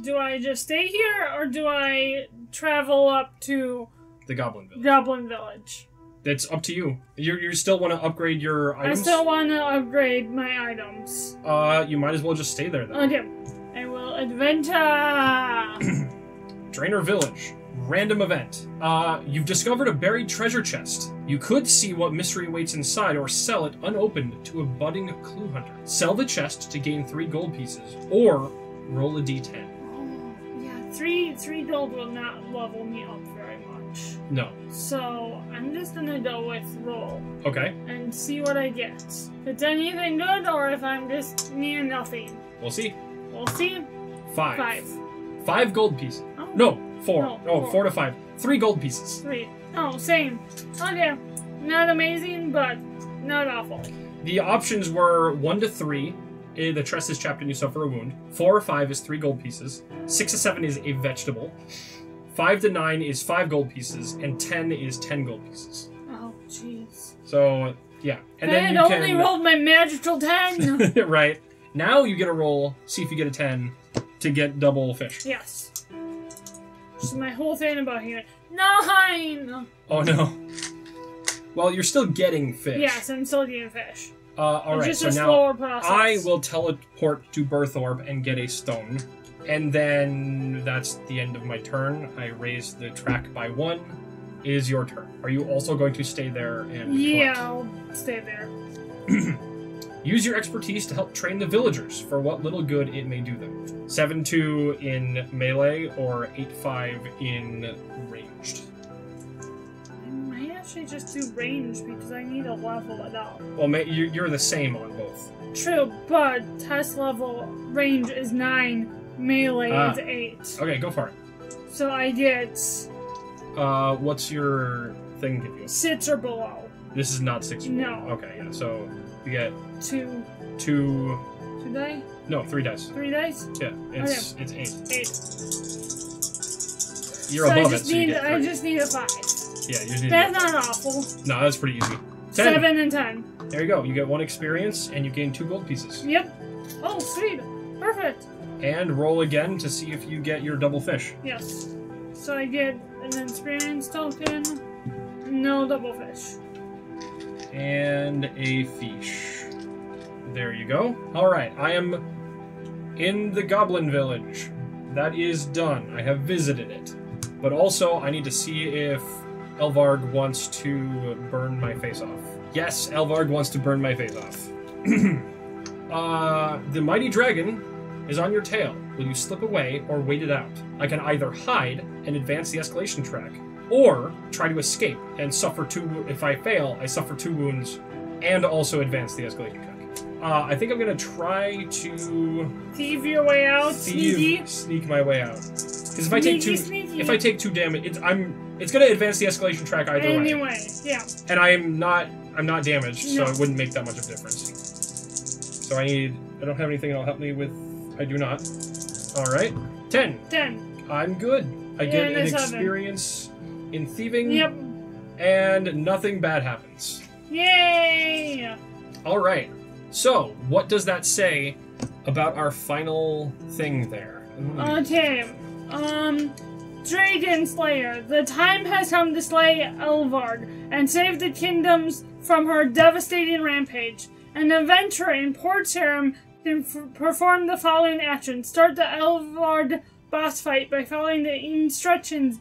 do I just stay here, or do I travel up to the Goblin Village? Goblin Village. That's up to you. You still want to upgrade your items? I still want to upgrade my items. You might as well just stay there then. Okay. I will adventure. Drainer Village. Random event. You've discovered a buried treasure chest. You could see what mystery awaits inside or sell it unopened to a budding clue hunter. Sell the chest to gain 3 gold pieces, or roll a d10. Oh, yeah, 3 gold will not level me up very much. No. So, I'm just gonna go with roll. Okay. And see what I get. If it's anything good, or if I'm just near nothing. We'll see. We'll see. 5. 5 gold pieces. Oh. No, 4. No, Oh, 4. 4 to 5. 3 gold pieces. 3. Oh, same. Okay. Not amazing, but not awful. The options were 1 to 3. The chest is chapped and you suffer a wound. 4 or 5 is 3 gold pieces. 6 to 7 is a vegetable. 5 to 9 is 5 gold pieces. And 10 is 10 gold pieces. Oh, jeez. So, yeah. And then I you only rolled my magical 10. Right. Now you get a roll, see if you get a 10, to get double fish. Yes. This is my whole thing about here. 9! Oh no. Well, you're still getting fish. Yes, I'm still getting fish. Alright, just so a now slower process. I will teleport to Birthorb and get a stone. And then that's the end of my turn. I raise the track by 1. It is your turn. Are you also going to stay there and Yeah, collect? I'll stay there. Use your expertise to help train the villagers for what little good it may do them. 7-2 in melee or 8-5 in ranged. I might actually just do range because I need to level it up. Well, you're the same on both. True, but test level range is 9, melee is 8. Okay, go for it. So I get... what's your thing give you? 6 or below. This is not 6 or below. No. Okay, yeah, so you get 2. 2... 2 dice? No, 3 dice. 3 dice? Yeah, it's 8. 8. You're So above it, so you get 3. I just need a 5. Yeah, you just need That's not awful. No, that's pretty easy. 10. 7 and 10. There you go. You get 1 experience, and you gain 2 gold pieces. Yep. Oh, sweet. Perfect. And roll again to see if you get your double fish. Yes. So I get an experience token, no double fish. And a fish. There you go. Alright, I am in the Goblin Village. That is done. I have visited it. But also, I need to see if Elvarg wants to burn my face off. Yes, Elvarg wants to burn my face off. The mighty dragon is on your tail. Will you slip away or wait it out? I can either hide and advance the escalation track, or try to escape and suffer 2... If I fail, I suffer 2 wounds and also advance the escalation track. I think I'm going to try to... Thieve your way out, sneaky. Sneak my way out. Because if I take Sneaky. if I take 2 damage, it's going to advance the escalation track either way. Anyway, yeah. And I'm not damaged, No. so it wouldn't make that much of a difference. So I don't have anything that'll help me with... I do not. Alright. 10. 10. I'm good. I get And an a 7. experience in thieving. Yep. And nothing bad happens. Yay! Alright. So, what does that say about our final thing there? Okay. Dragon Slayer. The time has come to slay Elvarg and save the kingdoms from her devastating rampage. An adventurer in Port Sarum can perform the following actions. Start the Elvarg boss fight by following the instructions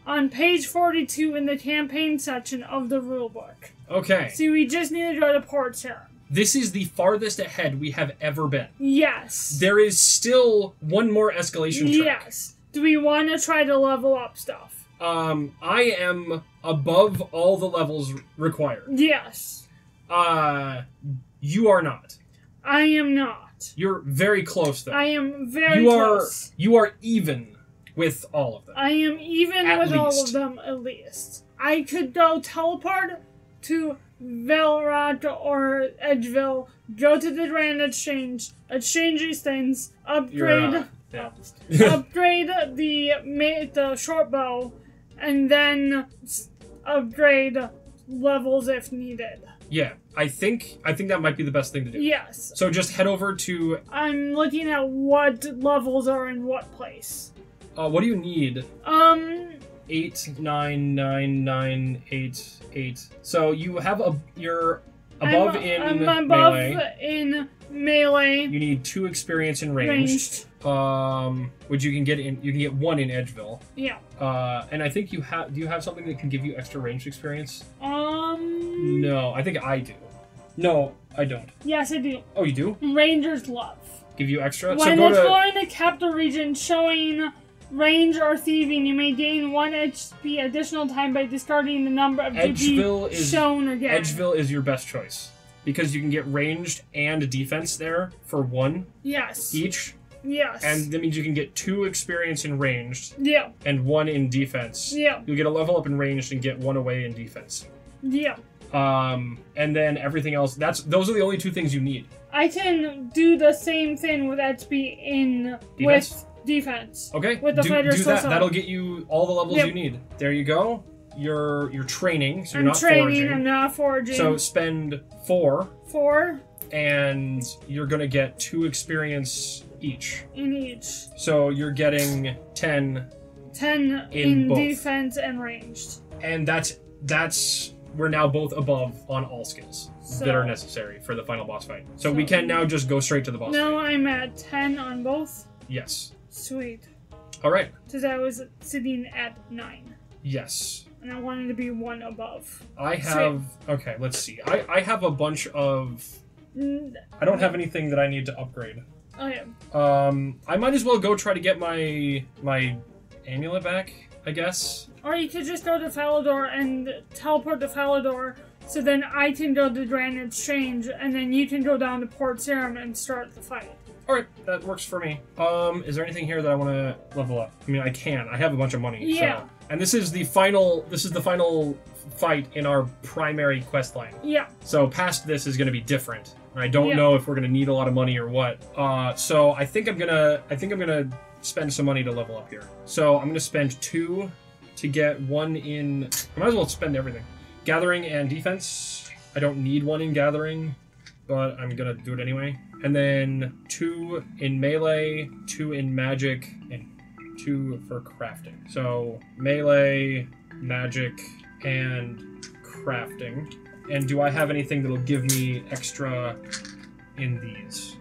on page 42 in the campaign section of the rulebook. Okay. So we just need to go to Port Sarum. This is the farthest ahead we have ever been. Yes. There is still one more escalation track. Yes. Do we want to try to level up stuff? I am above all the levels required. Yes. You are not. I am not. You're very close, though. I am very close. You are even with all of them. I am even At with all least. of them, at least. I could go teleport to Velrod or Edgeville, go to the Grand Exchange, exchange these things, upgrade... upgrade the short bow, and then upgrade levels if needed. Yeah, I think that might be the best thing to do. Yes. So just head over to... I'm looking at what levels are in what place. what do you need? 8, 9, 9, 9, 8, 8. So you have you're above I'm above melee. in melee. You need 2 experience in ranged. Which you can get 1 in Edgeville. Yeah. And I think you have. Do you have something that can give you extra ranged experience? No, I think I do. No, I don't. Yes, I do. Oh, you do? Ranger's Love. Give you extra? When so exploring the capital region showing range or thieving, you may gain 1 HP additional time by discarding the number of GP shown again. Edgeville is your best choice. Because you can get ranged and defense there for 1 each. Yes. And that means you can get 2 experience in ranged. Yeah. And 1 in defense. Yeah. You'll get a level up in ranged and get 1 away in defense. Yeah. And then everything else, those are the only 2 things you need. I can do the same thing with HP in defense? with defense. Okay. With the fighter do that. That'll get you all the levels you need. There you go. You're training, so you're not foraging. I'm not foraging. So spend 4. 4. And you're gonna get 2 experience each. In each. So you're getting 10. 10 in defense and ranged. And that's we're now both above on all skills that are necessary for the final boss fight. So we can now just go straight to the boss fight. No, I'm at 10 on both? Yes. Sweet. Alright. Because I was sitting at 9. Yes. And I wanted to be 1 above. I have... Okay, let's see. I have a bunch of... I don't have anything that I need to upgrade. Okay. I might as well go try to get my amulet back, I guess. Or you could just go to Falador and teleport to Falador, so then I can go to Grand Exchange, and then you can go down to Port Serum and start the fight. Alright, that works for me. Is there anything here that I want to level up? I mean, I can. I have a bunch of money. Yeah. So. And this is the final fight in our primary quest line. Yeah. So past this is going to be different. I don't know if we're going to need a lot of money or what. So I think I'm gonna spend some money to level up here. So I'm gonna spend 2 to get 1 in... I might as well spend everything. Gathering and defense. I don't need 1 in gathering, but I'm gonna do it anyway. And then 2 in melee, 2 in magic, and 2 for crafting. So melee, magic, and crafting. And do I have anything that'll give me extra in these?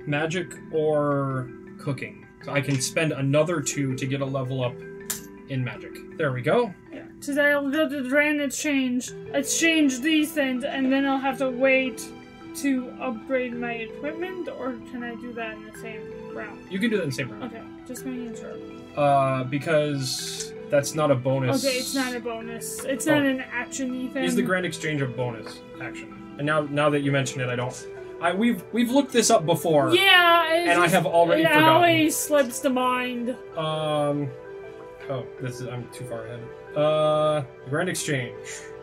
Magic or cooking. So I can spend another 2 to get a level up in magic. There we go. Yeah. So then I'll go to the Grand Exchange, exchange these things, and then I'll have to wait to upgrade my equipment, or can I do that in the same round? You can do that in the same round. Okay, just making sure. Because that's not a bonus. Okay, it's not a bonus. It's not an action-y thing. Is the Grand Exchange a bonus action? And now that you mention it, I don't... We've looked this up before. Yeah, and I have already forgotten. It always slips to mind. Oh, I'm too far ahead. Grand Exchange,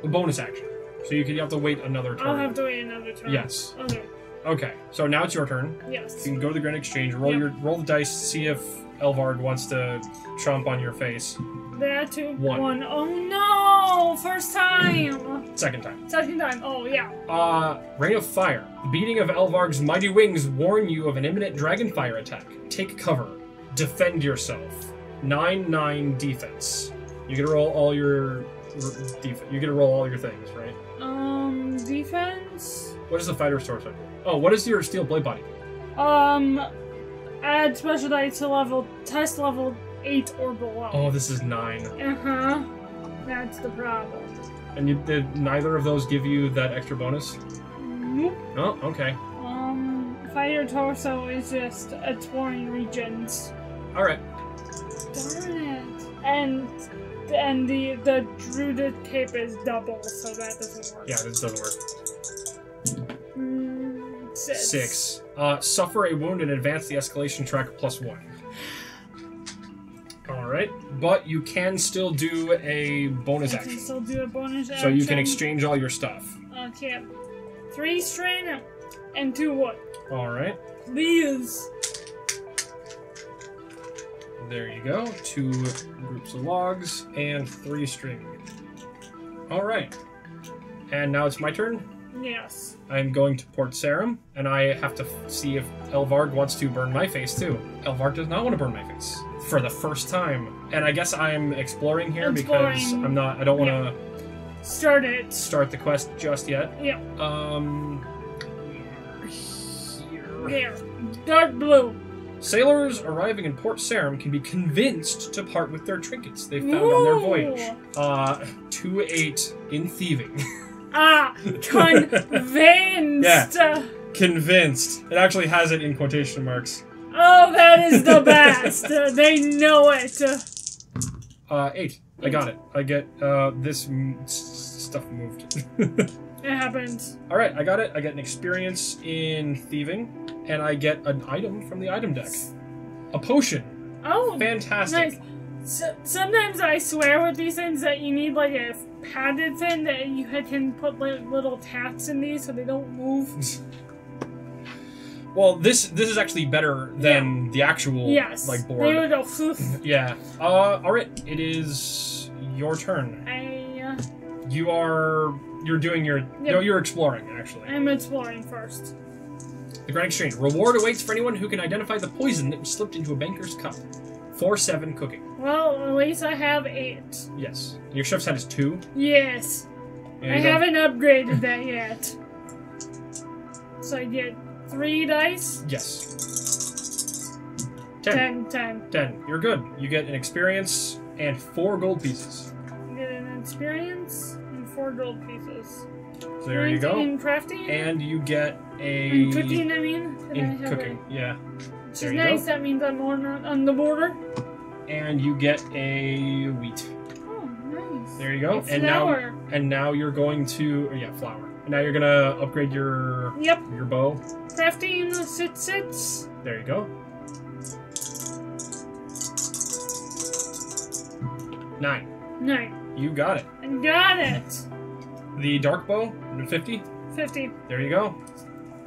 a bonus action. So you have to wait another turn. I'll have to wait another turn. Yes. Okay. Okay. So now it's your turn. Yes. You can go to the Grand Exchange, roll the dice, see if Elvard wants to chomp on your face. That too. 1. Oh no! First time. Second time. Second time. Oh yeah. Rain of Fire. The beating of Elvarg's mighty wings warn you of an imminent dragonfire attack. Take cover. Defend yourself. 9/9 defense. You get to roll all your You get to roll all your things, right? Defense. What is the fighter sorcerer? Oh, what is your steel blade body? Add special dice to test level 8 or below. Oh, this is 9. Uh-huh. That's the problem. And did neither of those give you that extra bonus? Nope. Oh, okay. Fighter torso is just exploring regions. Alright. Darn it. And the Druid cape is double, so that doesn't work. Yeah, this doesn't work. 6. Suffer a wound and advance the escalation track +1. Alright, but you can still do a bonus action. Can still do a bonus action. So you can exchange all your stuff. Okay. 3 string and 2 wood. Alright. Please. There you go. 2 groups of logs and 3 string. Alright. And now it's my turn. Yes. I'm going to Port Sarum, and I have to see if Elvarg wants to burn my face too. Elvarg does not want to burn my face for the first time, and I guess I'm exploring here because I don't want to start the quest just yet. Yeah. Here. There. Dark blue. Sailors arriving in Port Sarum can be convinced to part with their trinkets they found on their voyage. 2-8 in thieving. Convinced. Yeah, convinced. It actually has it in quotation marks. Oh, that is the best. They know it. 8. I got it. I get this stuff moved. It happens. All right, I got it. I get an experience in thieving, and I get an item from the item deck. A potion. Oh, fantastic. Nice. Sometimes I swear with these things that you need like a padded thing that you can put like little tats in these so they don't move. Well, this is actually better than the actual like board. There we go. Yeah. All right. It is your turn. You're doing your no, you're exploring actually. I'm exploring first. The Grand Exchange. Reward awaits for anyone who can identify the poison that was slipped into a banker's cup. 4-7 cooking. Well, at least I have 8. Yes. Your chef's hat is 2. Yes. I haven't upgraded that yet. So I get 3 dice? Yes. 10. 10. You're good. You get an experience and 4 gold pieces. You get an experience and 4 gold pieces. So there you go. In crafting? And you get a... In cooking, I mean? In cooking, yeah. Which is nice. That means I'm on the border. And you get a wheat. Oh, nice. There you go. And flour. Now you're going to... flour. And now you're going to upgrade your bow. Crafting sits. There you go. 9. You got it. I got it. The dark bow, 50? 50. There you go.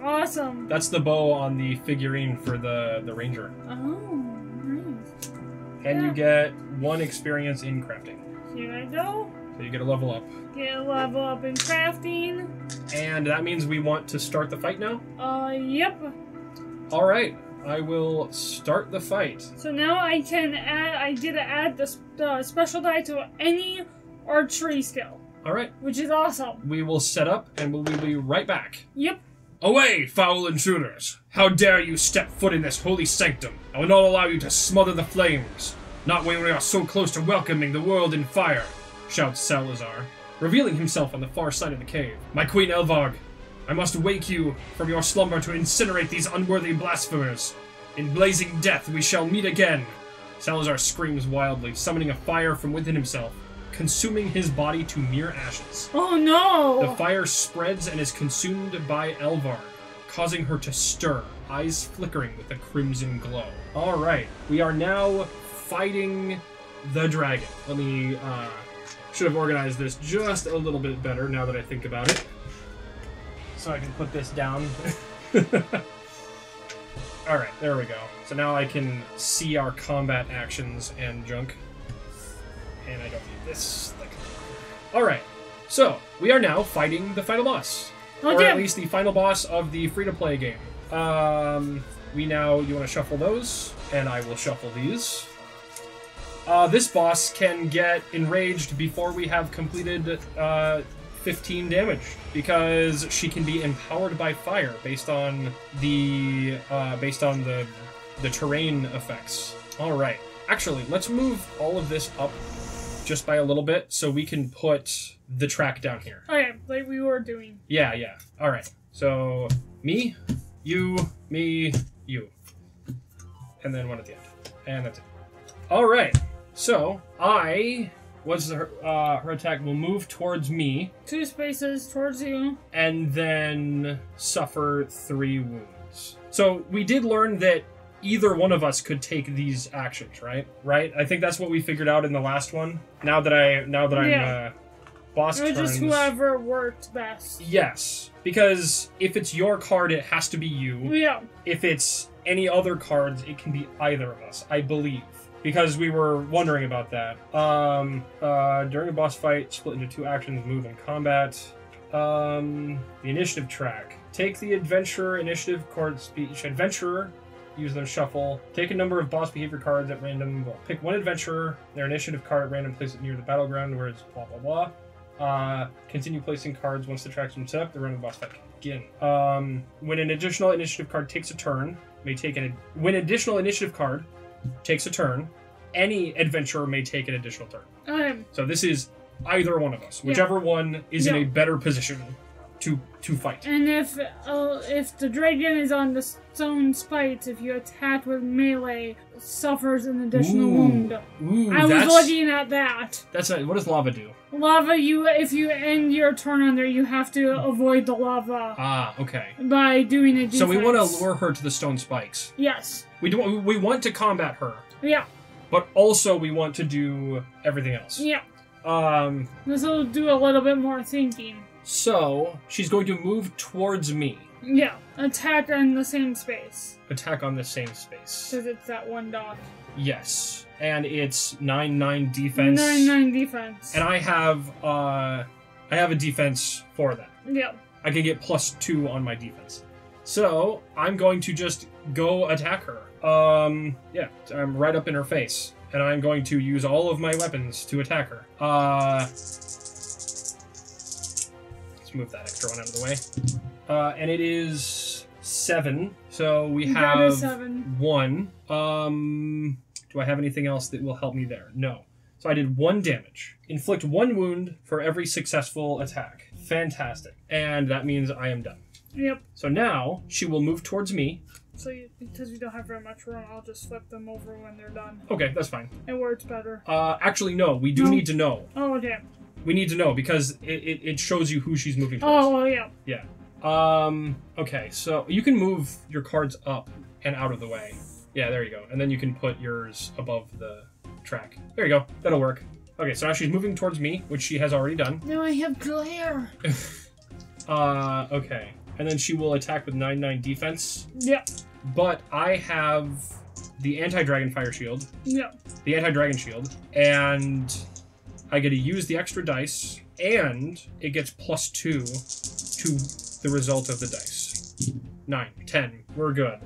Awesome. That's the bow on the figurine for the ranger. Oh, nice. And you get 1 experience in crafting. Here I go. So you get a level up. Get a level up in crafting. And that means we want to start the fight now? Yep. All right. I will start the fight. So now I get to add the special die to any archery skill. All right. Which is awesome. We will set up and we'll be right back. Yep. Away, foul intruders! How dare you step foot in this holy sanctum? I will not allow you to smother the flames. Not when we are so close to welcoming the world in fire, shouts Salazar, revealing himself on the far side of the cave. My Queen Elvarg, I must wake you from your slumber to incinerate these unworthy blasphemers. In blazing death we shall meet again. Salazar screams wildly, summoning a fire from within himself, consuming his body to mere ashes. Oh no! The fire spreads and is consumed by Elvarg, causing her to stir, eyes flickering with a crimson glow. Alright, we are now fighting the dragon. Let me, should have organized this just a little bit better now that I think about it. So I can put this down. Alright, there we go. So now I can see our combat actions and junk. And I don't need this. Alright, so we are now fighting the final boss. Okay. Or at least the final boss of the free-to-play game. You want to shuffle those, and I will shuffle these. This boss can get enraged before we have completed 15 damage, because she can be empowered by fire based on the terrain effects. Alright, actually, let's move all of this up just by a little bit, so we can put the track down here. Okay, like we were doing. Yeah. Alright, so me, you, me, you. And then one at the end. And that's it. Alright, so her attack will move towards me. 2 spaces towards you. And then suffer 3 wounds. So we did learn that either one of us could take these actions, right? Right? I think that's what we figured out in the last one. Now that I'm boss turns. Or just whoever worked best. Yes, because if it's your card, it has to be you. Yeah. If it's any other cards, it can be either of us, I believe. Because we were wondering about that. During a boss fight, split into 2 actions, move and combat. The initiative track. Take the adventurer initiative cards. Each adventurer, use their shuffle. Take a number of boss behavior cards at random. Well, pick one adventurer, their initiative card at random, place it near the battleground where it's blah blah blah. Continue placing cards once the track's been set up. The random boss fight can begin. When an additional initiative card takes a turn, when additional initiative card takes a turn, any adventurer may take an additional turn. So this is either one of us, whichever one is in a better position to fight. And if the dragon is on the stone spikes, if you attack with melee, suffers an additional wound. I was looking at that. That's what does lava do? Lava, if you end your turn on there, you have to avoid the lava. Ah, okay. By doing a defense. So we want to lure her to the stone spikes. Yes. We want to combat her. Yeah. But also we want to do everything else. Yeah. This will do a little bit more thinking. So, she's going to move towards me. Yeah, attack on the same space. Attack on the same space. Because it's that one dot. Yes. And it's 9/9 defense. 9/9 defense. And I have a defense for that. Yeah. I can get +2 on my defense. So, I'm going to just go attack her. Yeah, I'm right up in her face. And I'm going to use all of my weapons to attack her. Let's move that extra one out of the way. And it is 7. So we have 1. Do I have anything else that will help me there? No. So I did 1 damage. Inflict 1 wound for every successful attack. Fantastic. And that means I am done. Yep. So now she will move towards me. So because we don't have very much room, I'll just flip them over when they're done. Okay, that's fine. It works better. Actually, no. We do need to know. Oh, okay. We need to know because it shows you who she's moving towards. Oh, yeah. Yeah. Okay, so you can move your cards up and out of the way. Yeah, there you go. And then you can put yours above the track. There you go. That'll work. Okay, so now she's moving towards me, which she has already done. Now I have glare. Okay. And then she will attack with 9/9 defense. Yeah. But I have the anti-dragon fire shield. Yeah. The anti-dragon shield. And I get to use the extra dice, and it gets +2 to the result of the dice. 9, 10. We're good.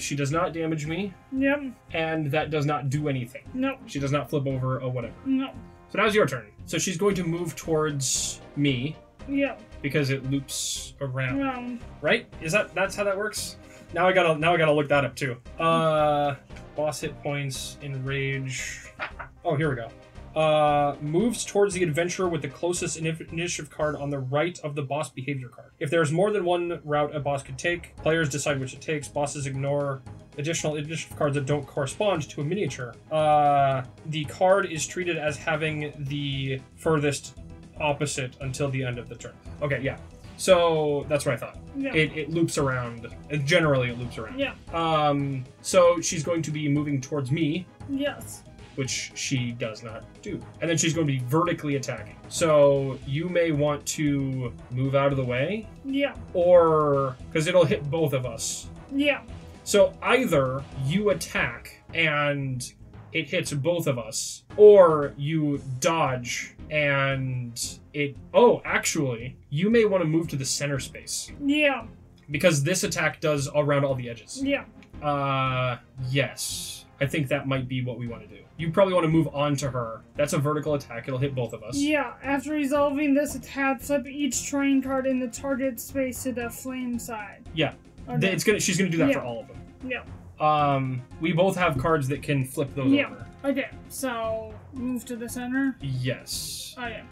She does not damage me. Yep. And that does not do anything. Nope. She does not flip over or whatever. No. So now's your turn. So she's going to move towards me. Yeah. Because it loops around. Right? That's how that works? Now I gotta look that up too. Boss hit points, enrage. Oh, here we go. Moves towards the adventurer with the closest initiative card on the right of the boss behavior card. If there's more than one route a boss could take, players decide which it takes. Bosses ignore additional initiative cards that don't correspond to a miniature. The card is treated as having the furthest opposite until the end of the turn. Okay, yeah. So that's what I thought. Yeah. It loops around. Generally, it loops around. Yeah. So she's going to be moving towards me. Yes. Which she does not do. And then she's going to be vertically attacking. So you may want to move out of the way. Yeah. Or, because it'll hit both of us. Yeah. So either you attack and it hits both of us, or you dodge and it... Oh, actually, you may want to move to the center space. Yeah. Because this attack does around all the edges. Yeah. Yes. I think that might be what we want to do. You probably want to move on to her. That's a vertical attack. It'll hit both of us. Yeah. After resolving this attack, flip each terrain card in the target space to the flame side. Yeah. Okay. She's going to do that for all of them. Yeah. We both have cards that can flip those over. Okay. So, move to the center? Yes. Oh, yeah.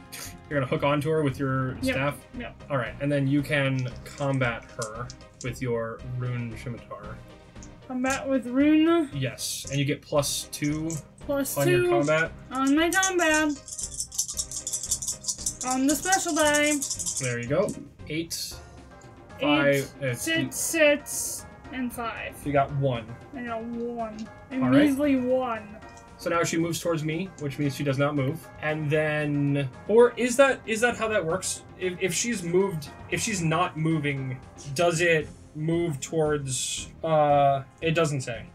You're going to hook onto her with your staff? Yeah. Alright, and then you can combat her with your rune scimitar. Combat with rune? Yes, and you get +2 on your combat. On my combat. On the special die. There you go. 8, 5, 6, and 5. You got 1. I got 1. A All measly 1. So now she moves towards me, which means she does not move. And then, or is that how that works? If she's moved, if she's not moving, does it move towards... it doesn't say.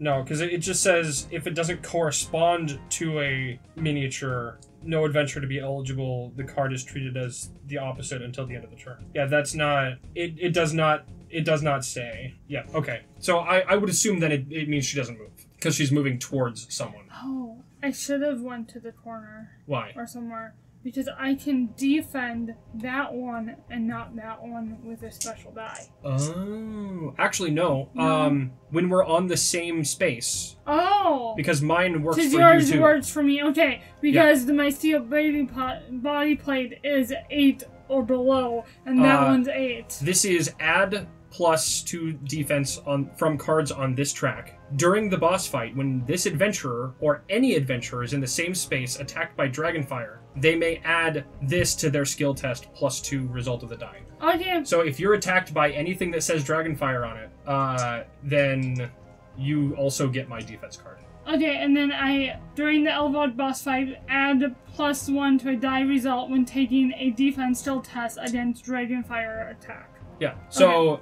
No, because it just says if it doesn't correspond to a miniature, no adventure to be eligible, the card is treated as the opposite until the end of the turn. Yeah, that's not... It does not say. Yeah, okay. So I would assume that it means she doesn't move, because she's moving towards someone. Oh, I should have went to the corner. Why? Or somewhere. Because I can defend that one and not that one with a special die. Oh. Actually, no. When we're on the same space. Oh. Because mine works for you, too. Yours works for me. Okay. Because my steel body plate is 8 or below, and that one's 8. This is add +2 defense from cards on this track. During the boss fight, when this adventurer or any adventurer is in the same space attacked by Dragonfire, they may add this to their skill test +2 result of the die. Okay. So if you're attacked by anything that says Dragonfire on it, then you also get my defense card. Okay, and then during the Elvog boss fight, add +1 to a die result when taking a defense skill test against Dragonfire attack. Yeah. So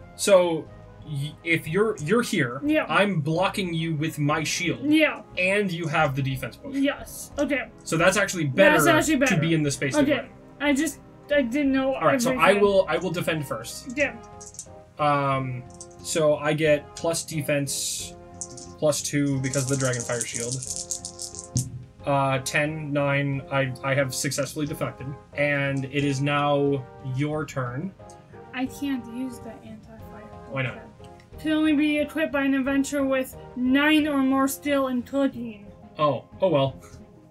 if you're here, yeah. I'm blocking you with my shield. Yeah. And you have the defense potion. Yes. Okay. So that's actually better, to be in the space. Okay. I didn't know. All right. So I will defend first. Yeah. So I get plus defense +2 because of the Dragonfire shield. 10, 9. I have successfully deflected, and it is now your turn. I can't use the anti-fire. Why not? Can only be equipped by an adventurer with 9 or more skill in cooking. Oh well.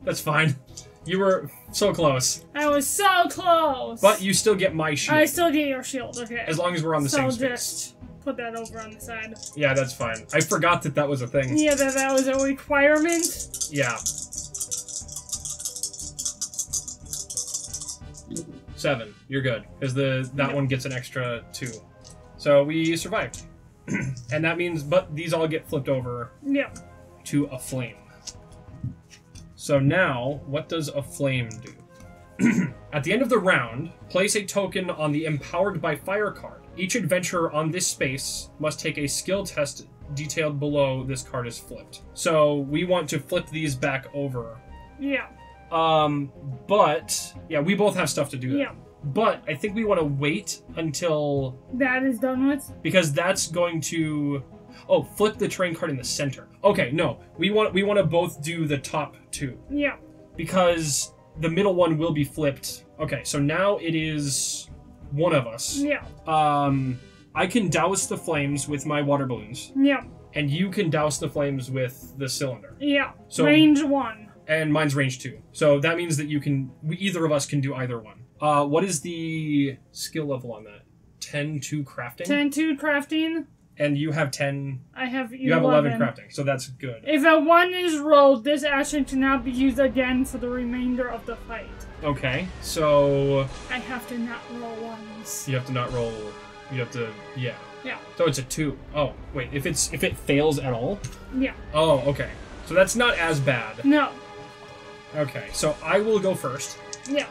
That's fine. You were so close. I was so close! But you still get my shield. I still get your shield, okay. As long as we're on the same space. So just put that over on the side. Yeah, that's fine. I forgot that was a thing. Yeah, that was a requirement. Yeah. 7. You're good. Because that one gets an extra 2. So we survived. And that means, but these all get flipped over to a flame. So now, what does a flame do? At the end of the round, place a token on the Empowered by Fire card. Each adventurer on this space must take a skill test detailed below this card is flipped. So we want to flip these back over. Yeah. But, yeah, we both have stuff to do that. Yeah. But I think we want to wait until... that is done with? Because that's going to... Oh, flip the terrain card in the center. Okay, no. We want to both do the top 2. Yeah. Because the middle one will be flipped. Okay, so now it is one of us. Yeah. I can douse the flames with my water balloons. Yeah. And you can douse the flames with the cylinder. Yeah. So, range 1. And mine's range 2. So that means that either of us can do either one. What is the skill level on that? 10-2 crafting? 10-2 crafting. And you have 10... I have 11. You have 11 crafting, so that's good. If a 1 is rolled, this action cannot be used again for the remainder of the fight. Okay, so... I have to not roll 1s. You have to not roll... You have to... Yeah. Yeah. So it's a 2. Oh, wait, if it fails at all? Yeah. Oh, okay. So that's not as bad. No. Okay, so I will go first. Yeah.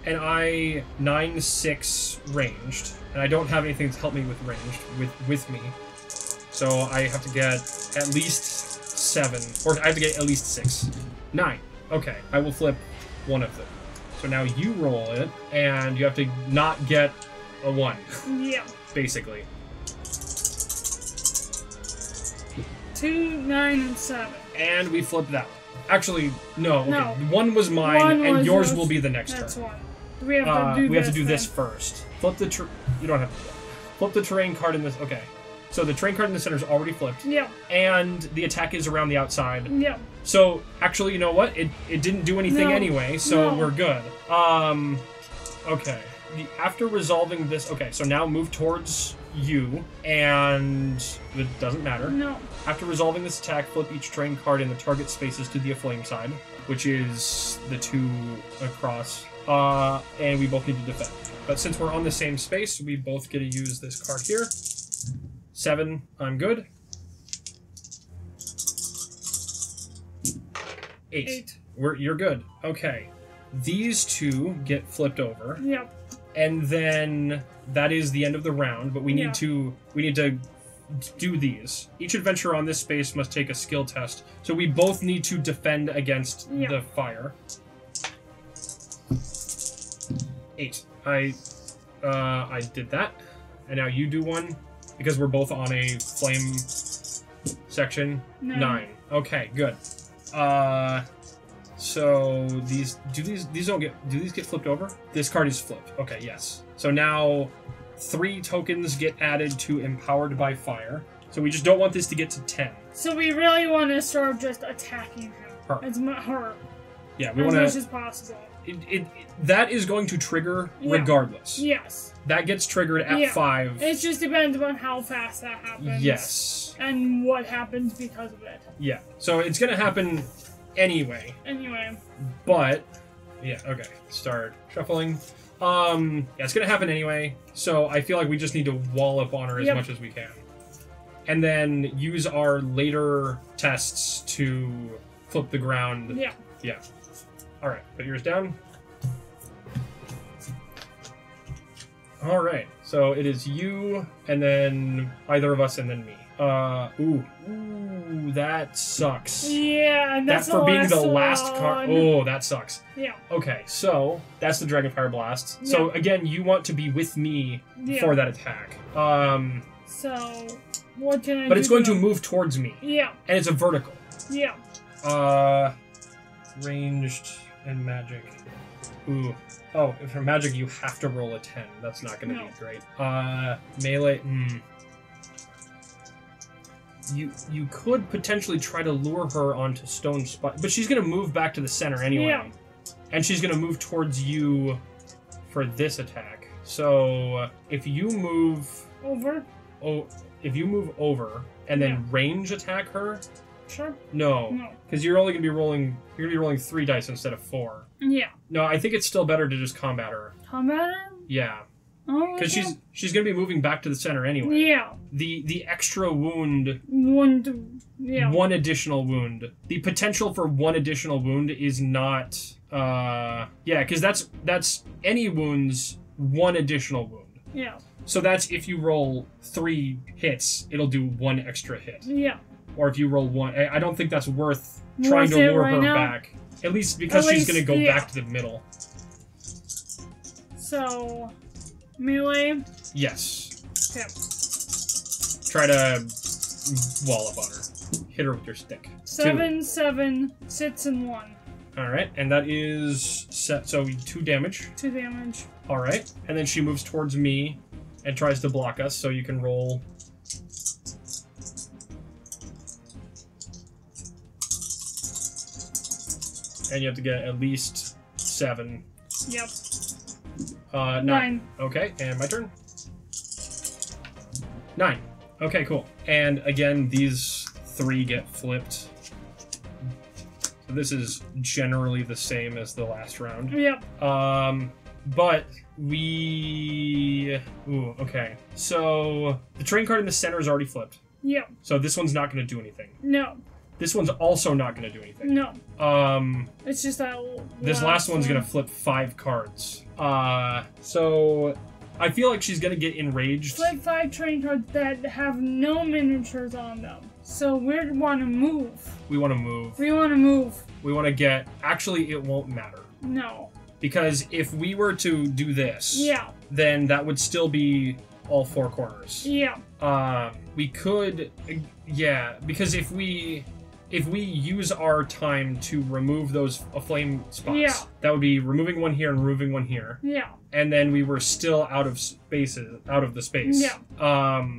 And I 9-6 ranged, and I don't have anything to help me with ranged with me. So I have to get at least 7, or I have to get at least 6. 9. Okay, I will flip one of them. So now you roll it, and you have to not get a 1. Yeah. Basically. 2, 9, and 7. And we flip that one. Actually, no. Okay. No. 1 was mine, and yours will be the next that's turn. 1. We have to do this first. Flip the you don't have to do that. Flip the terrain card in this. Okay. So the terrain card in the center is already flipped. Yeah. And the attack is around the outside. Yeah. So actually, you know what? It didn't do anything anyway, so we're good. Okay. After resolving this, okay. So now move towards you, and it doesn't matter. No. After resolving this attack, flip each terrain card in the target spaces to the aflame side, which is the 2 across. And we both need to defend. But since we're on the same space, we both get to use this card here. 7, I'm good. 8. You're good. Okay. These 2 get flipped over. Yep. and then that is the end of the round. But we need to do these. Each adventurer on this space must take a skill test. So we both need to defend against the fire. 8. I did that, and now you do one because we're both on a flame section. 9. Okay, good. So do these get flipped over? This card is flipped. Okay, yes. So now 3 tokens get added to Empowered by Fire. So we just don't want this to get to 10. So we really want to start just attacking him. Her. Yeah, we want to as much as possible. That is going to trigger regardless. Yes. That gets triggered at 5. It just depends on how fast that happens. Yes. And what happens because of it. Yeah. So it's going to happen anyway. But, yeah, okay. Start shuffling. Yeah, it's going to happen anyway. So I feel like we just need to wallop on her as much as we can. And then use our later tests to flip the ground. Yeah. Yeah. All right, put yours down. All right, so it is you, and then either of us, and then me. Ooh, that sucks. Yeah, and that's that for being the last card. Oh, that sucks. Yeah. Okay, so that's the Dragonfire Blast. Yeah. So again, you want to be with me for that attack. So what can I do? But it's going to move towards me. Yeah. And it's a vertical. Yeah. Ranged and magic. Ooh. Oh, if for magic you have to roll a 10. That's not going to be great. Melee. You could potentially try to lure her onto stone spot, but she's going to move back to the center anyway. Yeah. And she's going to move towards you for this attack. So if you move over. If you move over and then range attack her. Sure. No, because you're only gonna be rolling. You're gonna be rolling 3 dice instead of 4. Yeah. No, I think it's still better to just combat her. Combat her? Yeah. Oh. Because she's gonna be moving back to the center anyway. Yeah. The extra wound. Yeah. 1 additional wound. The potential for 1 additional wound is not. Yeah, because that's any wounds 1 additional wound. Yeah. So that's if you roll 3 hits, it'll do 1 extra hit. Yeah. Or if you roll 1, I don't think that's worth trying to lure her back. At least because she's going to go back to the middle. So, melee? Yes. Okay. Try to wallop on her. Hit her with your stick. 7, 7, 6, and 1. Alright, and that is set, so 2 damage. 2 damage. Alright, and then she moves towards me and tries to block us, so you can roll. And you have to get at least 7. Yep. 9. Okay, and my turn. 9. Okay, cool. And again, these 3 get flipped. So this is generally the same as the last round. Yep. But we... Ooh, okay. So the train card in the center is already flipped. Yep. So this one's not going to do anything. No. This one's also not going to do anything. No. It's just that. This last one's going to flip 5 cards. So I feel like she's going to get enraged. Flip 5 train cards that have no miniatures on them. So we want to move. We want to move. We want to move. We want to get... Actually, it won't matter. No. Because if we were to do this, then that would still be all 4 corners. Yeah. We could... Yeah, because if we use our time to remove those flame spots, that would be removing 1 here and removing 1 here. Yeah. And then we were still out of the space. Yeah.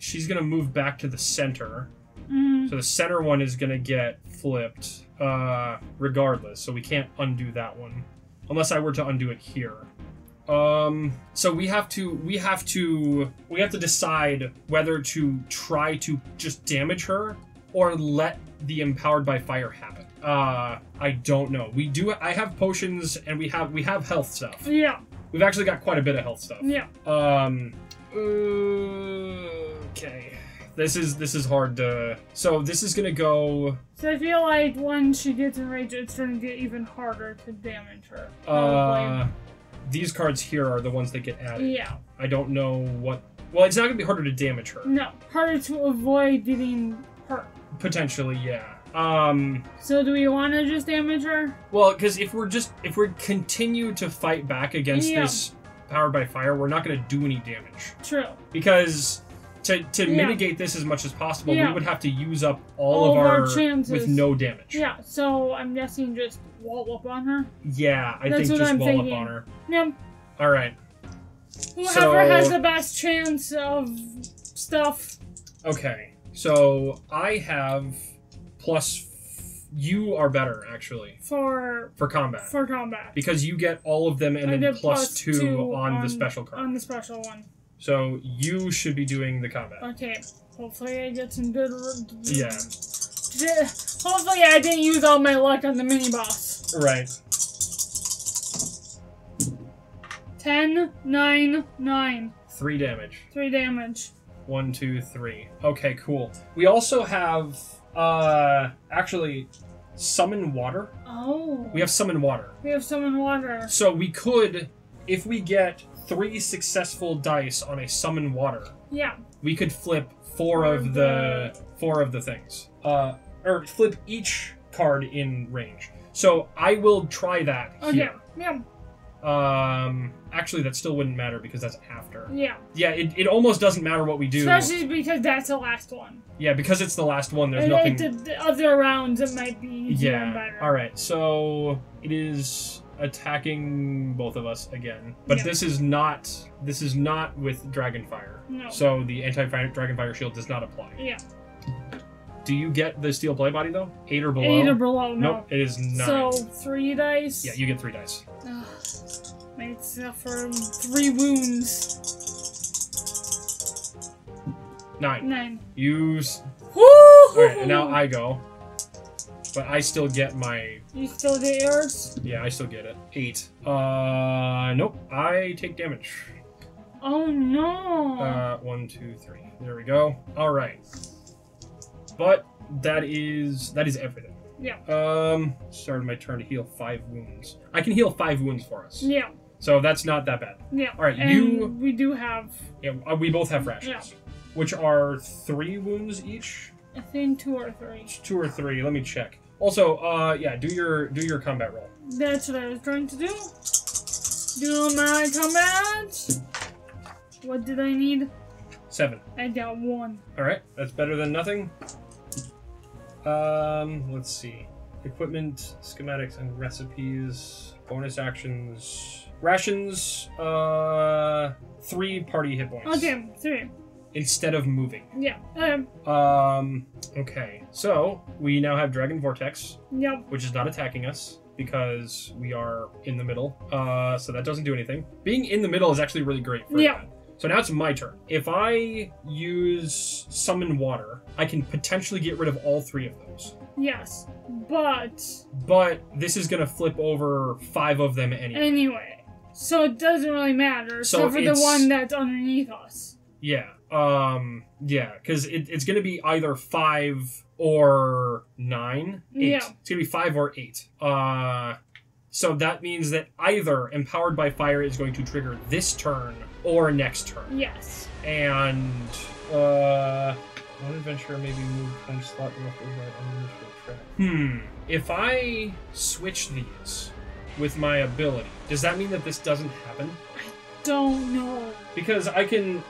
She's gonna move back to the center. Mm-hmm. So the center one is gonna get flipped, regardless. So we can't undo that one, unless I were to undo it here. So we have to decide whether to try to just damage her or let the Empowered by Fire happen. I don't know. I have potions and we have health stuff. Yeah. We've actually got quite a bit of health stuff. Yeah. Okay. This is hard to... So this is gonna go... So I feel like when she gets enraged, it's gonna get even harder to damage her. Probably. these cards here are the ones that get added. Yeah. I don't know what... Well, it's not going to be harder to damage her. No. Harder to avoid getting hurt. Potentially, yeah. So do we want to just damage her? Well, because if we continue to fight back against this powered by fire, we're not going to do any damage. True. Because to mitigate this as much as possible, we would have to use up all of our chances with no damage. Yeah, so I'm guessing just wall up on her. Yeah, I think just wall up on her. Yep. All right. Whoever has the best chance of stuff. Okay, so I have plus. You are better actually for combat. For combat, because you get all of them and then plus two on the special card. On the special one. So you should be doing the combat. Okay. Hopefully I get some good. Yeah. Hopefully I didn't use all my luck on the mini boss. Right. 10, 9, 9. 3 damage. 3 damage. 1, 2, 3. Okay, cool. We also have actually summon water. Oh. We have summon water. We have summon water. So we could, if we get 3 successful dice on a summon water. Yeah. We could flip 4 of the things. Or flip each card in range. So I will try that here. Yeah. Actually, that still wouldn't matter because that's after. Yeah. Yeah, it almost doesn't matter what we do. Especially because that's the last one. Yeah, because it's the last one, there's nothing... The other rounds, it might be easier and better. Alright, so it is attacking both of us again. But this is not with Dragonfire. No. So the anti-Dragonfire shield does not apply. Yeah. Do you get the steel play body, though? 8 or below? 8 or below, no. Nope, it is 9. So, 3 dice? Yeah, you get 3 dice. Might suffer 3 wounds. 9. 9. Use... Woo! Alright, and now I go. But I still get my... You still get yours? Yeah, I still get it. 8. Nope. I take damage. Oh, no. 1, 2, 3. There we go. Alright. But that is everything. Yeah. Started my turn to heal 5 wounds. I can heal 5 wounds for us. Yeah. So that's not that bad. Yeah. All right, and we do have... Yeah, we both have rations. Yeah. Which are 3 wounds each? I think 2 or 3. 2 or 3. Let me check. Also, yeah, do your combat roll. That's what I was trying to do. Do my combat. What did I need? 7. I got 1. All right, that's better than nothing. Let's see. Equipment, schematics, and recipes. Bonus actions. Rations, 3 party hit points. Okay, 3. Instead of moving. Yeah. Okay. So, we now have Dragon Vortex. Yep. Which is not attacking us, because we are in the middle. So that doesn't do anything. Being in the middle is actually really great for that. So now it's my turn. If I use Summon Water, I can potentially get rid of all 3 of those. Yes, but... But this is going to flip over 5 of them anyway. So it doesn't really matter, so except for the one that's underneath us. Yeah. Yeah, because it's going to be either 5 or 9. 8. Yeah. It's going to be 5 or 8. So that means that either Empowered by Fire is going to trigger this turn or next turn. Yes. And, one adventure maybe move one slot left over on the track. If I switch these with my ability, does that mean that this doesn't happen? I don't know. Because I can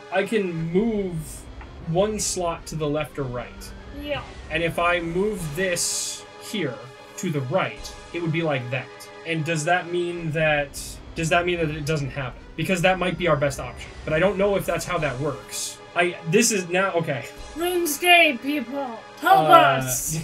move one slot to the left or right. Yeah. And if I move this here to the right, it would be like that. And does that mean that it doesn't happen? Because that might be our best option. But I don't know if that's how that works. This is now okay. RuneScape people, help us.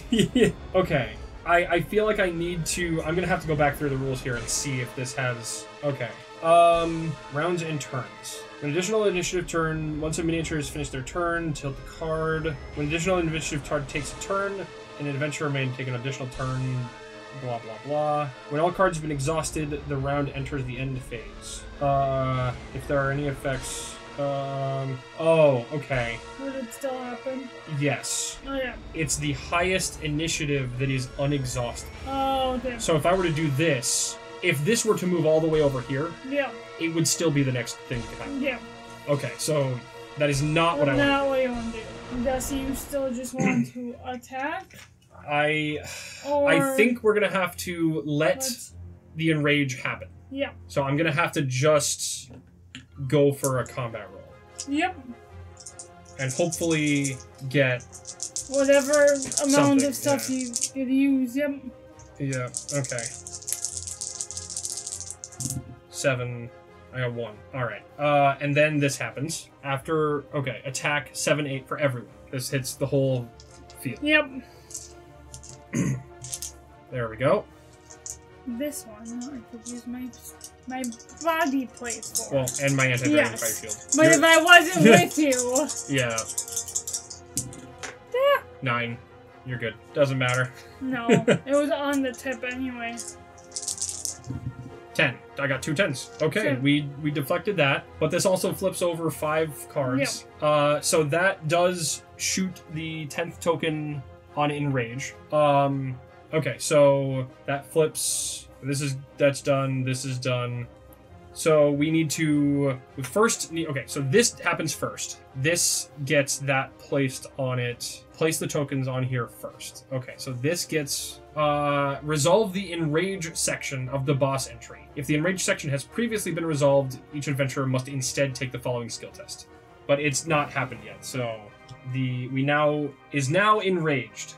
Okay. I feel like I need to. I'm gonna have to go back through the rules here and see if this has. Okay. Rounds and turns. When additional initiative turn, once a miniature has finished their turn, tilt the card. When additional initiative card takes a turn, an adventurer may take an additional turn. Blah blah blah. When all cards have been exhausted, the round enters the end phase. If there are any effects. Oh, okay. Would it still happen? Yes. Oh, yeah. It's the highest initiative that is unexhausted. Oh, okay. So if I were to do this, if this were to move all the way over here, Yeah. it would still be the next thing to happen. Yeah. Okay, so that is not what I want. Not what you want to do. Does you still just want to attack? I Or think we're gonna have to let the enrage happen. Yeah. So I'm gonna have to just go for a combat roll. Yep. And hopefully get whatever amount something, of stuff yeah. you could use. Yep. Yeah, okay. 7. I got 1. Alright. And then this happens. After, okay, attack 7, 8 for everyone. This hits the whole field. Yep. There we go. This one I could use my body plates for. Well, and my anti-dragon Yes. fire shield. But if I wasn't with you... Yeah. Yeah. 9. You're good. Doesn't matter. No, it was on the tip anyway. 10. I got 2 10s. Okay, Sure. we deflected that, but this also flips over 5 cards. So that does shoot the 10th token on Enrage. Okay, so that flips. That's done. This is done. So we need to first. Okay, so this happens first. This gets that placed on it. Place the tokens on here first. Okay, so this gets resolve the Enrage section of the boss entry. If the Enrage section has previously been resolved, each adventurer must instead take the following skill test. But it's not happened yet, so is now enraged.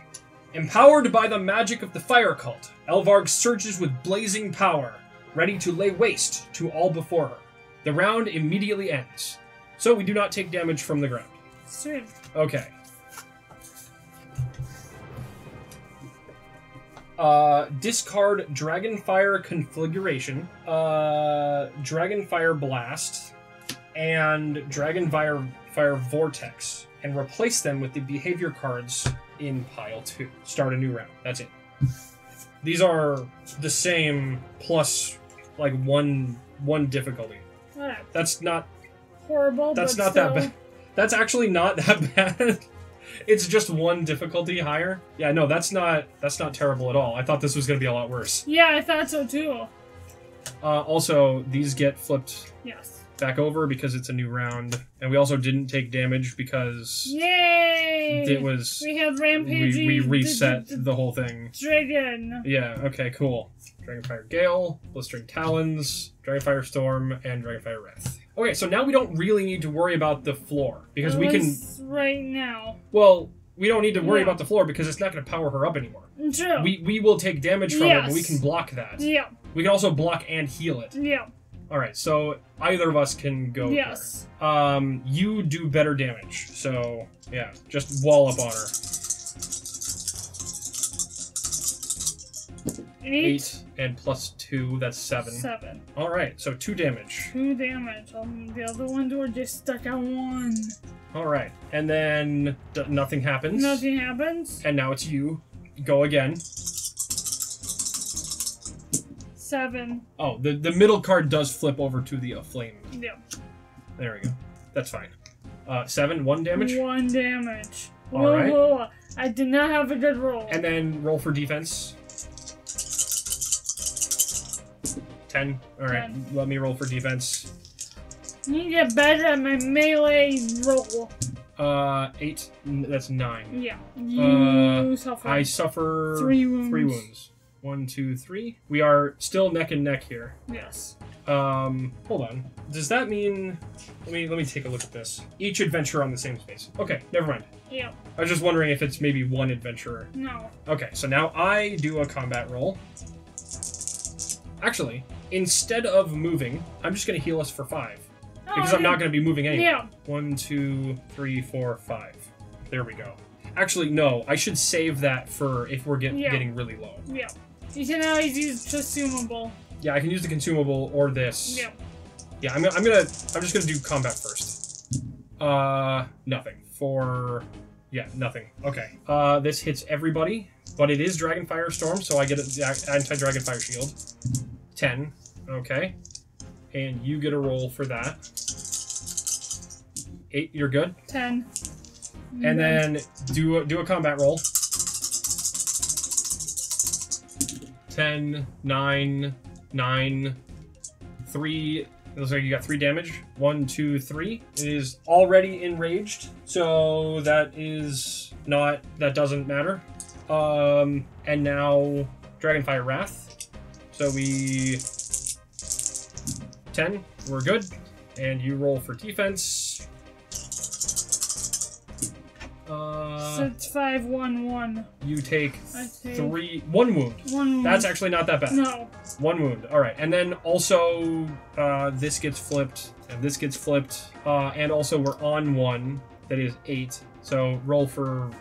Empowered by the magic of the fire cult, Elvarg surges with blazing power, ready to lay waste to all before her. The round immediately ends, so we do not take damage from the ground. Sweet. Okay. Discard Dragonfire Configuration, Dragonfire Blast, and Dragonfire Vortex, and replace them with the behavior cards in pile 2. Start a new round. That's it. These are the same plus like one difficulty. Alright. That's not Horrible. That's but not still... that bad. That's actually not that bad. It's just 1 difficulty higher. Yeah, no, that's not terrible at all. I thought this was going to be a lot worse. Yeah, I thought so too. Also, these get flipped Yes. back over because it's a new round, and we also didn't take damage because Yay! it was We had rampaging. we reset the whole thing. Dragon. Yeah. Okay. Cool. Dragonfire Gale, Blistering Talons, Dragonfire Storm, and Dragonfire Wrath. Okay, so now we don't really need to worry about the floor because we can. Right now. Well, we don't need to worry Yeah. about the floor because it's not going to power her up anymore. True. We will take damage from it, but we can block that. Yeah. We can also block and heal it. Yeah. All right, so either of us can go. Yes. There. You do better damage, so yeah, just wall up on her. 8 and plus 2, that's 7. 7. All right, so 2 damage. 2 damage. The other ones were just stuck on 1. All right, and then nothing happens. Nothing happens. And now it's you. Go again. 7. Oh, the middle card does flip over to the flame. Yeah. There we go. That's fine. 7, 1 damage. 1 damage. All right. Whoa. I did not have a good roll. And then roll for defense. 10. All right, 10. let me roll for defense. I need to get better at my melee roll. 8. That's 9. Yeah. You suffer. I suffer 3 wounds. 3 wounds. 1, 2, 3. We are still neck and neck here. Yes. Hold on. Does that mean? Let me take a look at this. Each adventurer on the same space. Okay, never mind. Yeah. I was just wondering if it's maybe 1 adventurer. No. Okay, so now I do a combat roll. Actually, instead of moving, I'm just going to heal us for 5. Because I'm not going to be moving anyway. Yeah. 1, 2, 3, 4, 5. There we go. Actually, no. I should save that for if we're getting really low. Yeah. You can always use consumable. Yeah, I can use the consumable or this. Yeah. Yeah, I'm just gonna do combat first. Nothing. Nothing. Okay. This hits everybody, but it is Dragonfire Storm, so I get an anti-Dragonfire shield. 10. Okay. And you get a roll for that. 8, you're good. 10. And then do a combat roll. 10, 9, 9, 3. It looks like you got 3 damage. 1, 2, 3. It is already enraged, so that is not. That doesn't matter. And now Dragonfire Wrath. So we 10. We're good. And you roll for defense. 6, 5, 1, 1. You take I take 1 wound. 1 wound. That's actually not that bad. No. 1 wound. All right, and then also this gets flipped, and this gets flipped, and also we're on 1 that is 8. So roll for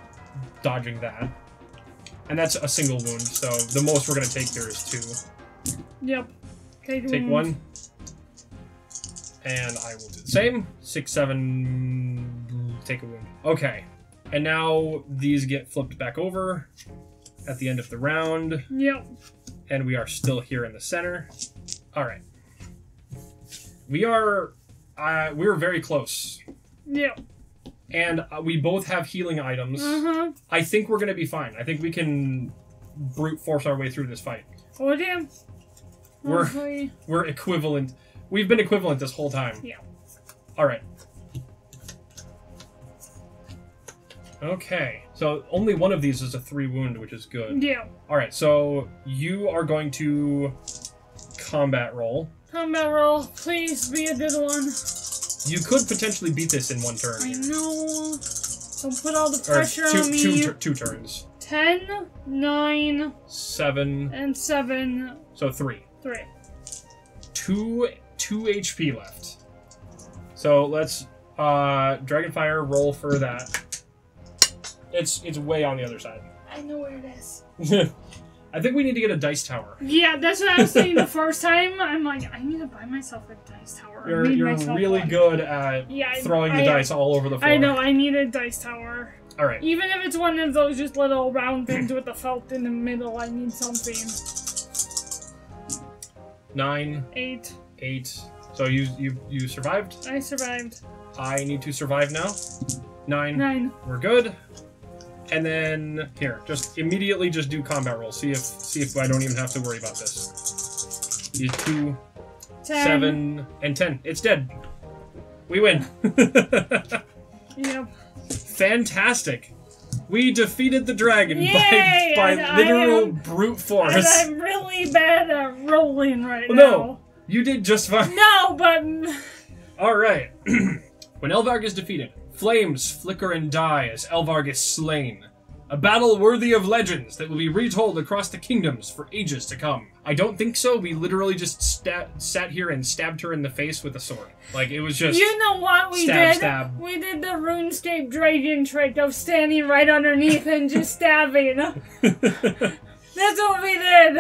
dodging that, and that's a single wound. So the most we're gonna take here is 2. Yep. Take 1. And I will do the same. 6, 7. Take a wound. Okay. And now these get flipped back over at the end of the round. Yep. And we are still here in the center. All right. We're very close. Yep. And we both have healing items. I think we're going to be fine. I think we can brute force our way through this fight. Oh, damn. We're equivalent. We've been equivalent this whole time. Yeah. All right. Okay, so only one of these is a 3 wound, which is good. Yeah. All right, so you are going to combat roll. Combat roll, please be a good one. You could potentially beat this in 1 turn. I know. Don't put all the pressure on me. Two turns. 10, 9, 7, and 7. So 3. 3. 2 HP left. So let's Dragonfire roll for that. It's way on the other side. I know where it is. I think we need to get a dice tower. Yeah, that's what I was saying the first time. I'm like, I need to buy myself a dice tower. You're really good at throwing the dice all over the floor. I know, I need a dice tower. All right. Even if it's one of those just little round things with the felt in the middle, I need something. 9. 8. 8. So you survived? I survived. I need to survive now. 9. 9. We're good. And then here, just immediately just do combat roll. See if I don't even have to worry about this. These 2, 10. 7, and 10. It's dead. We win. Yep. Fantastic. We defeated the dragon Yay! by literal brute force. And I'm really bad at rolling right now. No, you did just fine. No, but... Alright. When Elvarg is defeated, flames flicker and die as Elvarg is slain. A battle worthy of legends that will be retold across the kingdoms for ages to come. I don't think so. We literally just sat here and stabbed her in the face with a sword. Like, it was just... You know what we did? Stab. We did the RuneScape dragon trick of standing right underneath and just stabbing. That's what we did.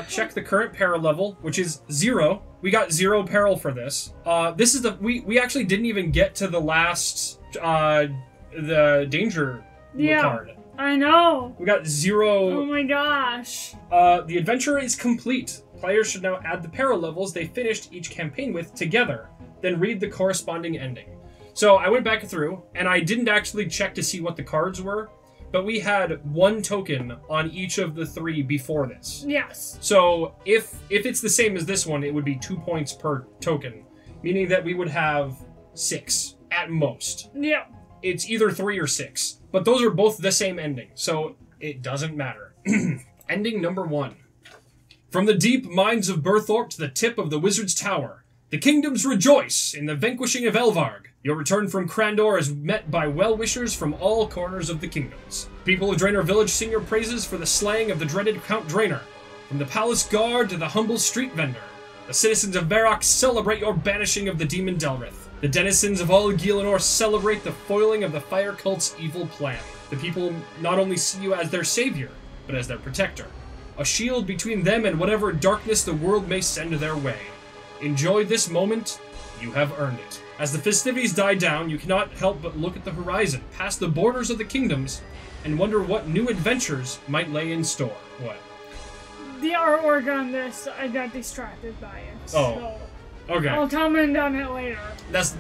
Check the current peril level, which is 0. We got 0 peril for this. This is the... We actually didn't even get to the last... the danger card. I know. We got 0. Oh my gosh. The adventure is complete. Players should now add the peril levels they finished each campaign with together, then read the corresponding ending. So I went back through, and I didn't actually check to see what the cards were, but we had 1 token on each of the 3 before this. Yes. So if it's the same as this one, it would be 2 points per token, meaning that we would have 6 at most. Yeah. It's either 3 or 6. But those are both the same ending, so it doesn't matter. Ending number 1. From the deep mines of Berthorpe to the tip of the Wizard's Tower, the kingdoms rejoice in the vanquishing of Elvarg. Your return from Crandor is met by well-wishers from all corners of the kingdoms. People of Draenor Village sing your praises for the slaying of the dreaded Count Draenor. From the palace guard to the humble street vendor, the citizens of Varrock celebrate your banishing of the demon Delrith. The denizens of all Gielinor celebrate the foiling of the Fire Cult's evil plan. The people not only see you as their savior, but as their protector. A shield between them and whatever darkness the world may send their way. Enjoy this moment. You have earned it. As the festivities die down, you cannot help but look at the horizon, past the borders of the kingdoms, and wonder what new adventures might lay in store. What? The artwork on this, I got distracted by it. Oh. Okay. I'll comment on it later. That's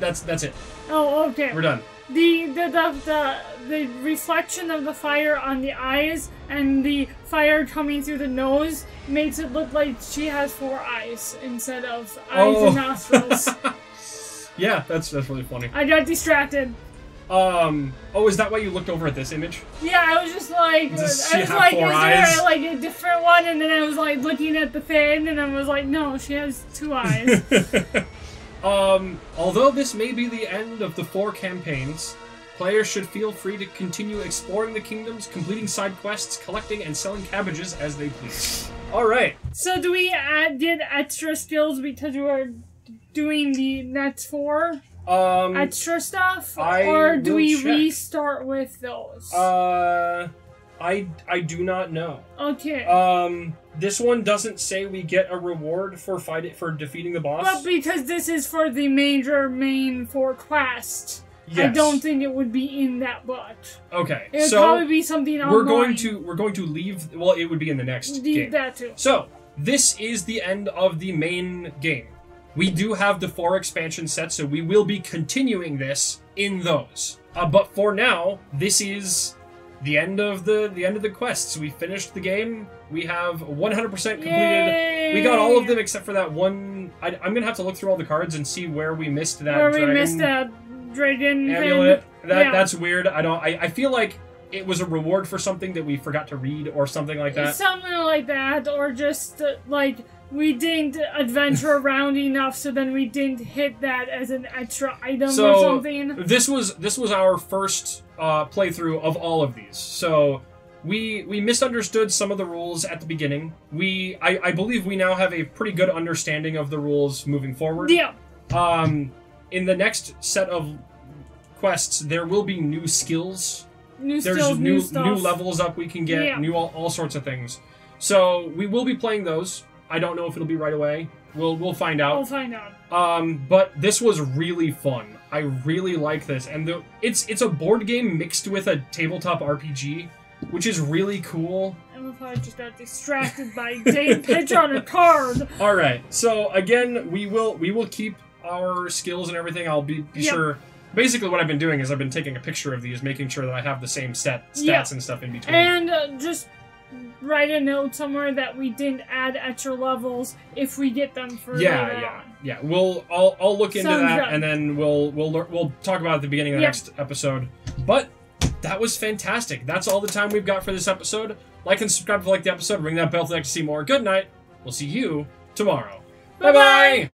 it. Oh, okay. We're done. the reflection of the fire on the eyes and the fire coming through the nose makes it look like she has 4 eyes instead of eyes and nostrils. Yeah, that's really funny. I got distracted. Oh, is that why you looked over at this image? Yeah, I was just like, Does she have 4 eyes? Is there like a different one? And then I was like looking at the thing, and I was like, no, she has 2 eyes. Although this may be the end of the 4 campaigns, players should feel free to continue exploring the kingdoms, completing side quests, collecting and selling cabbages as they please. Alright. So do we get extra skills because we were doing the next 4? Extra stuff? Or do we restart with those? I do not know. Okay. This one doesn't say we get a reward for defeating the boss. Well, because this is for the main 4 quests. Yes. I don't think it would be in that book. Okay. It would probably be something online. We're going to leave. Well, it would be in the next game. That too. So this is the end of the main game. We do have the 4 expansion sets, so we will be continuing this in those. But for now, this is the end of the quests. We finished the game. We have 100% completed. Yay! We got all of them except for that one. I'm gonna have to look through all the cards and see where we missed that. Where we missed that dragon amulet. Thing. That's weird. I feel like it was a reward for something that we forgot to read or something like that. Something like that, or just like we didn't adventure around enough, so then we didn't hit that as an extra item or something. This was our first playthrough of all of these. So we misunderstood some of the rules at the beginning. I believe we now have a pretty good understanding of the rules moving forward. Yeah. In the next set of quests, there will be new skills. New levels up we can get, all sorts of things. So we will be playing those. I don't know if it'll be right away. We'll find out. We'll find out. But this was really fun. I really like this, and it's a board game mixed with a tabletop RPG, which is really cool. I just got distracted by Dane pitch on a card. All right. So again, we will keep our skills and everything. I'll be sure. Basically, what I've been doing is I've been taking a picture of these, making sure that I have the same stats and stuff in between. And just write a note somewhere that we didn't add extra levels if we get them for later on. Yeah. I'll look into that, and then we'll talk about it at the beginning of the next episode. But that was fantastic. That's all the time we've got for this episode. Like and subscribe if you like the episode. Ring that bell to see more. Good night. We'll see you tomorrow. Bye-bye!